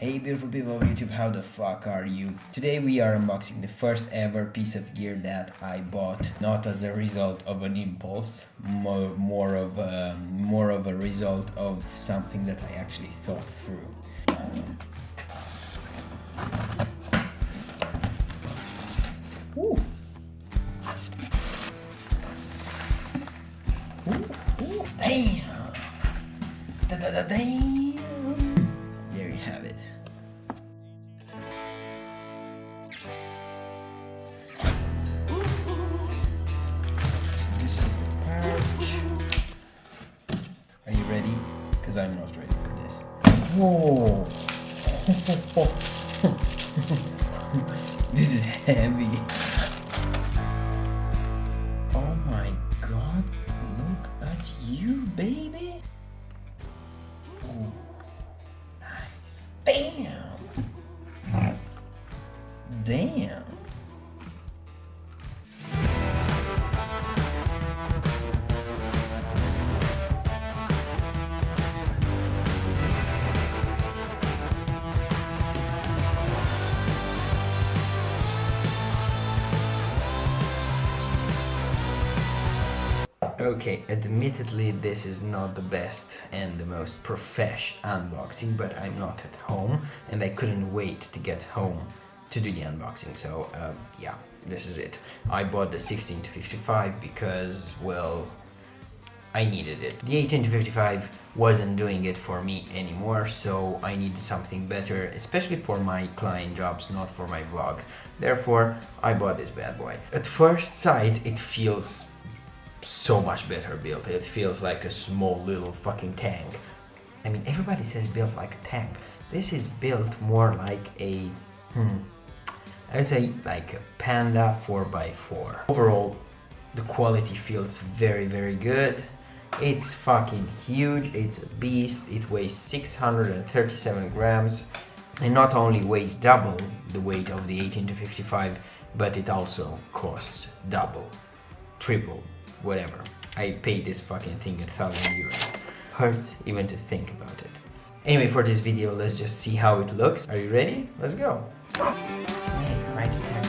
Hey beautiful people of YouTube, how the fuck are you? Today we are unboxing the first ever piece of gear that I bought, not as a result of an impulse, more of a result of something that I actually thought through. Ooh. Ooh. Damn! Damn! There you have it. This is the pouch. Are you ready? Because I'm not ready for this. Whoa! This is heavy. Oh my god, look at you, baby. Ooh, nice. Damn! Damn! Okay, admittedly this is not the best and the most profesh unboxing, but I'm not at home and I couldn't wait to get home to do the unboxing, so yeah, this is it. I bought the 16-55 because, well, I needed it. The 18-55 wasn't doing it for me anymore, so I needed something better, especially for my client jobs, not for my vlogs. Therefore, I bought this bad boy. At first sight, it feels so much better built. It feels like a small little fucking tank. I mean, everybody says built like a tank. This is built more like a, I would say like a Panda 4x4. Overall, the quality feels very, very good. It's fucking huge, it's a beast. It weighs 637 grams and not only weighs double the weight of the 18-55, but it also costs double, triple, whatever. I paid this fucking thing 1,000 euros. Hurts even to think about it. Anyway, for this video, let's just see how it looks. Are you ready? Let's go. Hey, right there.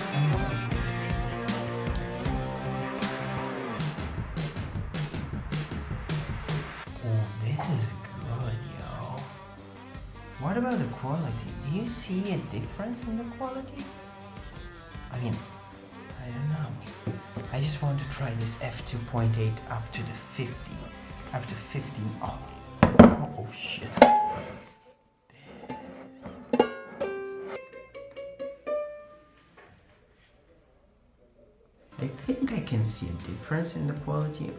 Oh, this is good, yo. What about the quality? Do you see a difference in the quality? I mean, I don't know. I just want to try this f2.8 up to the 50. Up to 50. Oh shit. This. I think I can see a difference in the quality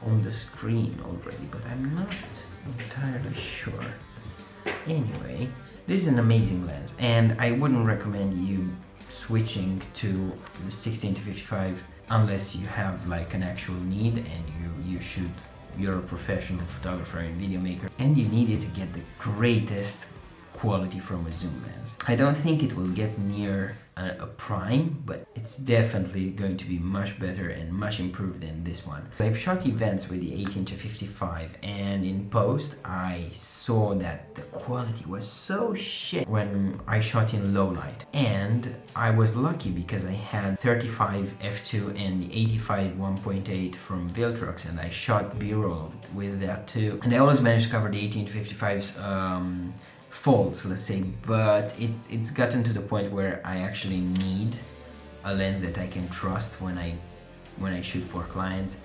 on the screen already, but I'm not entirely sure. Anyway, this is an amazing lens, and I wouldn't recommend you switching to the 16-55 unless you have like an actual need and you're a professional photographer and video maker and you need it to get the greatest quality from a zoom lens. I don't think it will get near a prime, but it's definitely going to be much better and much improved than this one. I've shot events with the 18-55 and in post I saw that the quality was so shit when I shot in low light, and I was lucky because I had 35 f2 and the 85 1.8 from Viltrox and I shot b-roll with that too, and I always managed to cover the 18-55's faults, let's say, but it's gotten to the point where I actually need a lens that I can trust when I shoot for clients,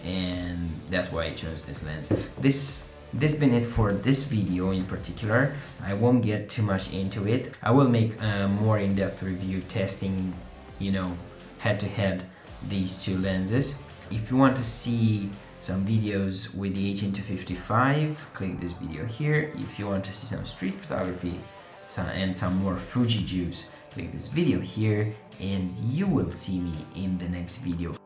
and that's why I chose this lens. This been it for this video in particular. I won't get too much into it. I will make a more in-depth review testing, you know, head-to-head these two lenses. If you want to see some videos with the 18-55, click this video here. If you want to see some street photography and some more Fuji juice, click this video here, and you will see me in the next video.